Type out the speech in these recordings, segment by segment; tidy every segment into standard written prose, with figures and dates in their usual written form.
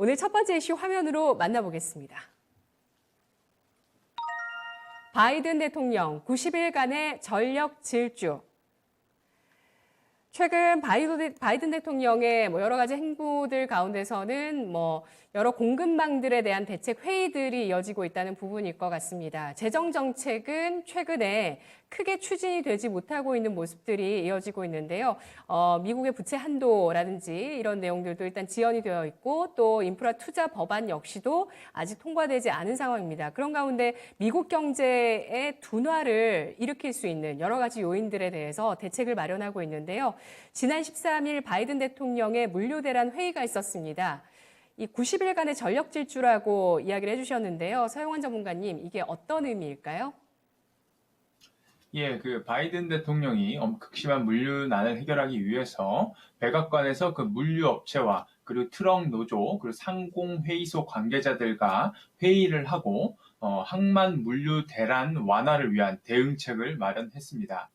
오늘 첫 번째 이슈 화면으로 만나보겠습니다. 바이든 대통령 90일간의 전력 질주. 최근 바이든 대통령의 여러 가지 행보들 가운데서는 여러 공급망들에 대한 대책 회의들이 이어지고 있다는 부분일 것 같습니다. 재정 정책은 최근에 크게 추진이 되지 못하고 있는 모습들이 이어지고 있는데요. 미국의 부채 한도라든지 이런 내용들도 일단 지연이 되어 있고 또 인프라 투자 법안 역시도 아직 통과되지 않은 상황입니다. 그런 가운데 미국 경제의 둔화를 일으킬 수 있는 여러 가지 요인들에 대해서 대책을 마련하고 있는데요. 지난 13일 바이든 대통령의 물류 대란 회의가 있었습니다. 이 90일간의 전력 질주라고 이야기를 해주셨는데요. 서영원 전문가님, 이게 어떤 의미일까요? 예, 바이든 대통령이 극심한 물류난을 해결하기 위해서 백악관에서 그 물류 업체와 그리고 트럭 노조, 그리고 상공회의소 관계자들과 회의를 하고 항만 물류 대란 완화를 위한 대응책을 마련했습니다.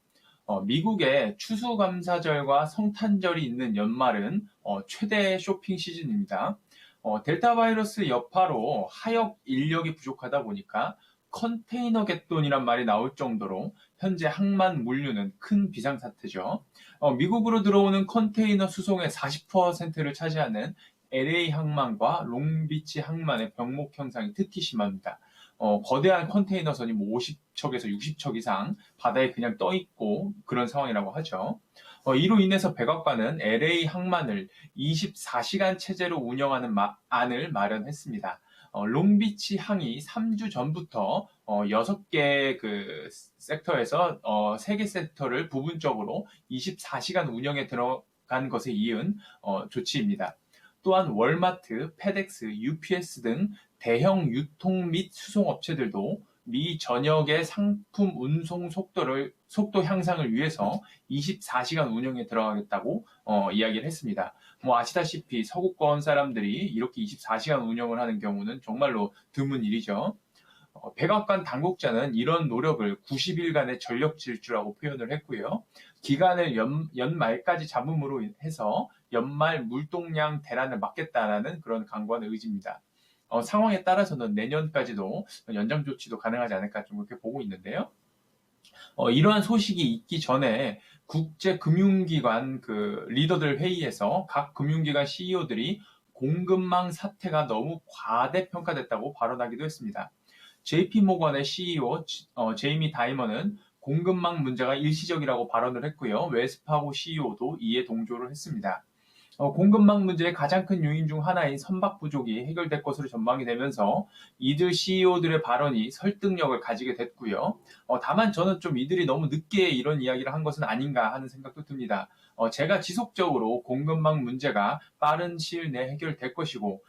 미국의 추수감사절과 성탄절이 있는 연말은 최대 쇼핑 시즌입니다. 델타 바이러스 여파로 하역 인력이 부족하다 보니까 컨테이너 갯돈이란 말이 나올 정도로 현재 항만 물류는 큰 비상사태죠. 미국으로 들어오는 컨테이너 수송의 40%를 차지하는 LA 항만과 롱비치 항만의 병목 현상이 특히 심합니다. 거대한 컨테이너선이 50척에서 60척 이상 바다에 그냥 떠 있고 그런 상황이라고 하죠. 이로 인해서 백악관은 LA 항만을 24시간 체제로 운영하는 안을 마련했습니다. 롱비치 항이 3주 전부터 6개 그 섹터에서 3개 섹터를 부분적으로 24시간 운영에 들어간 것에 이은 조치입니다. 또한 월마트, 페덱스, UPS 등 대형 유통 및 수송업체들도 미 전역의 상품 운송 속도 향상을 위해서 24시간 운영에 들어가겠다고 이야기를 했습니다. 아시다시피 서구권 사람들이 이렇게 24시간 운영을 하는 경우는 정말로 드문 일이죠. 백악관 당국자는 이런 노력을 90일간의 전력 질주라고 표현을 했고요. 기간을 연말까지 잡음으로 해서 연말 물동량 대란을 막겠다라는 그런 강구한 의지입니다. 상황에 따라서는 내년까지도 연장 조치도 가능하지 않을까 좀 그렇게 보고 있는데요. 이러한 소식이 있기 전에 국제금융기관 리더들 회의에서 각 금융기관 CEO들이 공급망 사태가 너무 과대평가됐다고 발언하기도 했습니다. JP모건의 CEO 제이미 다이머는 공급망 문제가 일시적이라고 발언을 했고요. 웰스파고 CEO도 이에 동조를 했습니다. 공급망 문제의 가장 큰 요인 중 하나인 선박 부족이 해결될 것으로 전망이 되면서 이들 CEO들의 발언이 설득력을 가지게 됐고요. 다만 저는 좀 이들이 너무 늦게 이런 이야기를 한 것은 아닌가 하는 생각도 듭니다. 제가 지속적으로 공급망 문제가 빠른 시일 내에 해결될 것이고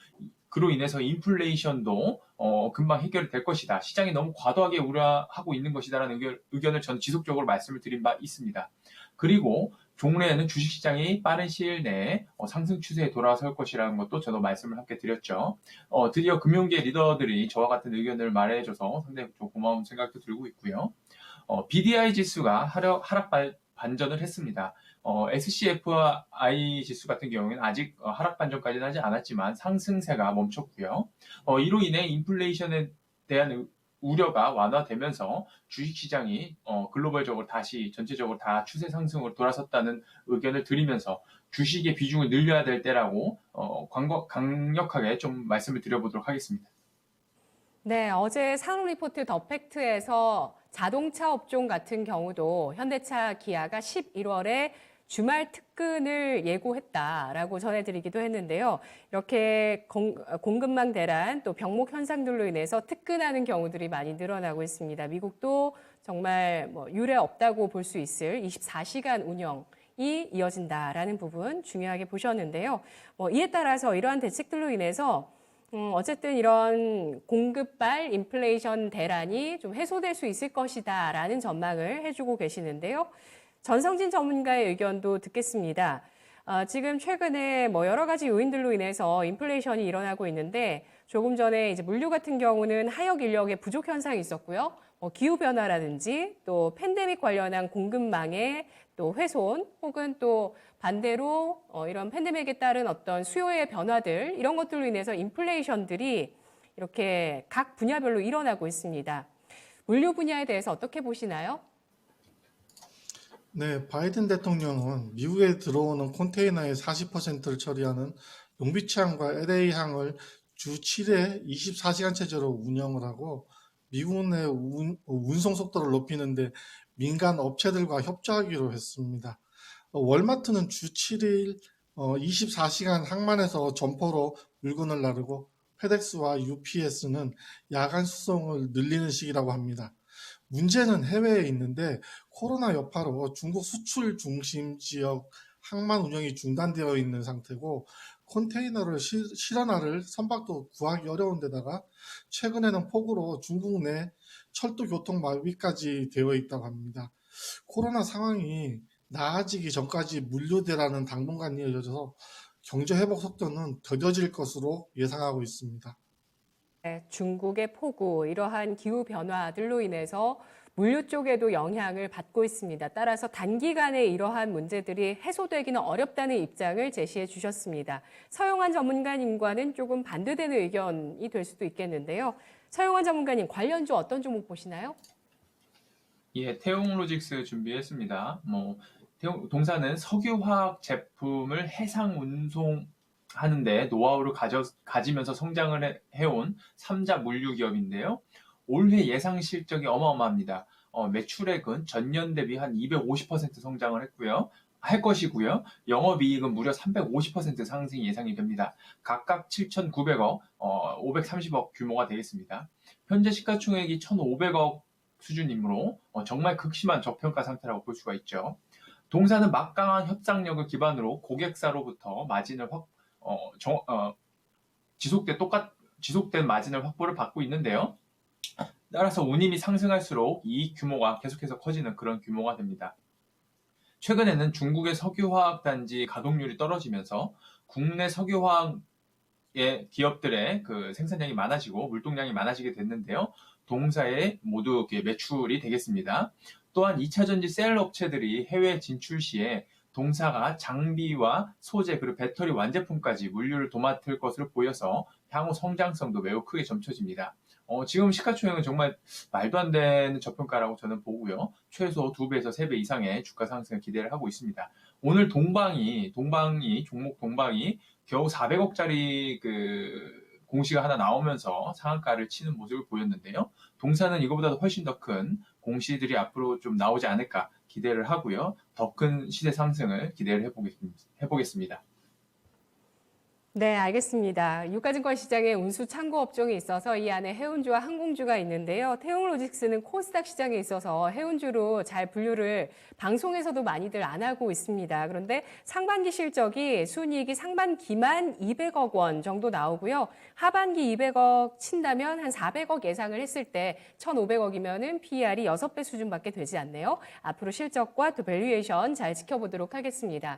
그로 인해서 인플레이션도 금방 해결될 것이다. 시장이 너무 과도하게 우려하고 있는 것이다라는 의견을 저는 지속적으로 말씀을 드린 바 있습니다. 그리고 종래에는 주식시장이 빠른 시일 내에 상승 추세에 돌아설 것이라는 것도 저도 말씀을 함께 드렸죠. 드디어 금융계 리더들이 저와 같은 의견을 말해줘서 상당히 좀 고마운 생각도 들고 있고요. BDI 지수가 하락 반전을 했습니다. SCFI 지수 같은 경우에는 아직 하락 반전까지는 하지 않았지만 상승세가 멈췄고요. 이로 인해 인플레이션에 대한 우려가 완화되면서 주식시장이 글로벌적으로 다시 전체적으로 다 추세 상승으로 돌아섰다는 의견을 드리면서 주식의 비중을 늘려야 될 때라고 강력하게 좀 말씀을 드려보도록 하겠습니다. 네, 어제 산업리포트 더 팩트에서 자동차 업종 같은 경우도 현대차, 기아가 11월에 주말 특근을 예고했다라고 전해드리기도 했는데요. 이렇게 공급망 대란 또 병목 현상들로 인해서 특근하는 경우들이 많이 늘어나고 있습니다. 미국도 정말 유례 없다고 볼 수 있을 24시간 운영이 이어진다라는 부분 중요하게 보셨는데요. 이에 따라서 이러한 대책들로 인해서 어쨌든 이런 공급발 인플레이션 대란이 좀 해소될 수 있을 것이다라는 전망을 해주고 계시는데요. 전성진 전문가의 의견도 듣겠습니다. 지금 최근에 뭐 여러 가지 요인들로 인해서 인플레이션이 일어나고 있는데 조금 전에 이제 물류 같은 경우는 하역 인력의 부족 현상이 있었고요. 기후 변화라든지 또 팬데믹 관련한 공급망의 또 훼손 혹은 또 반대로 이런 팬데믹에 따른 어떤 수요의 변화들 이런 것들로 인해서 인플레이션들이 이렇게 각 분야별로 일어나고 있습니다. 물류 분야에 대해서 어떻게 보시나요? 네, 바이든 대통령은 미국에 들어오는 컨테이너의 40%를 처리하는 용비치항과 LA항을 주 7회 24시간 체제로 운영을 하고 미국 내 운송 속도를 높이는데 민간 업체들과 협조하기로 했습니다. 월마트는 주 7일 24시간 항만에서 점포로 물건을 나르고 페덱스와 UPS는 야간 수송을 늘리는 식이라고 합니다. 문제는 해외에 있는데 코로나 여파로 중국 수출 중심 지역 항만 운영이 중단되어 있는 상태고 컨테이너를 실어나를 선박도 구하기 어려운 데다가 최근에는 폭우로 중국 내 철도 교통 마비까지 되어 있다고 합니다. 코로나 상황이 나아지기 전까지 물류대라는 당분간 이어져서 경제 회복 속도는 더뎌질 것으로 예상하고 있습니다. 네, 중국의 폭우, 이러한 기후 변화들로 인해서 물류 쪽에도 영향을 받고 있습니다. 따라서 단기간에 이러한 문제들이 해소되기는 어렵다는 입장을 제시해 주셨습니다. 서영환 전문가님과는 조금 반대되는 의견이 될 수도 있겠는데요. 서영환 전문가님, 관련주 어떤 종목 보시나요? 예, 태용로직스 준비했습니다. 동사는 석유화학 제품을 해상 운송하는데 노하우를 가지면서 성장을 해온 3자 물류 기업인데요. 올해 예상 실적이 어마어마합니다. 매출액은 전년 대비 한 250% 성장을 할 것이고요. 영업이익은 무려 350% 상승이 예상이 됩니다. 각각 7,900억, 530억 규모가 되겠습니다. 현재 시가총액이 1,500억 수준이므로 정말 극심한 저평가 상태라고 볼 수가 있죠. 동사는 막강한 협상력을 기반으로 고객사로부터 마진을 지속된 마진을 확보를 받고 있는데요. 따라서 운임이 상승할수록 이익 규모가 계속해서 커지는 그런 규모가 됩니다. 최근에는 중국의 석유화학 단지 가동률이 떨어지면서 국내 석유화학 기업들의 그 생산량이 많아지고 물동량이 많아지게 됐는데요. 동사의 모두 매출이 되겠습니다. 또한 2차전지 셀 업체들이 해외 진출 시에 동사가 장비와 소재 그리고 배터리 완제품까지 물류를 도맡을 것으로 보여서 향후 성장성도 매우 크게 점쳐집니다. 지금 시가총액은 정말 말도 안 되는 저평가라고 저는 보고요. 최소 2배에서 3배 이상의 주가 상승을 기대를 하고 있습니다. 오늘 종목 동방이 겨우 400억짜리 공시가 하나 나오면서 상한가를 치는 모습을 보였는데요. 동사는 이거보다도 훨씬 더 큰 공시들이 앞으로 좀 나오지 않을까 기대를 하고요. 더 큰 시세 상승을 기대를 해보겠습니다. 네, 알겠습니다. 유가증권 시장에 운수 창구 업종이 있어서 이 안에 해운주와 항공주가 있는데요. 태용로직스는 코스닥 시장에 있어서 해운주로 잘 분류를 방송에서도 많이들 안 하고 있습니다. 그런데 상반기 실적이 순이익이 상반기만 200억 원 정도 나오고요. 하반기 200억 친다면 한 400억 예상을 했을 때 1,500억이면은 PER이 6배 수준밖에 되지 않네요. 앞으로 실적과 또 밸류에이션 잘 지켜보도록 하겠습니다.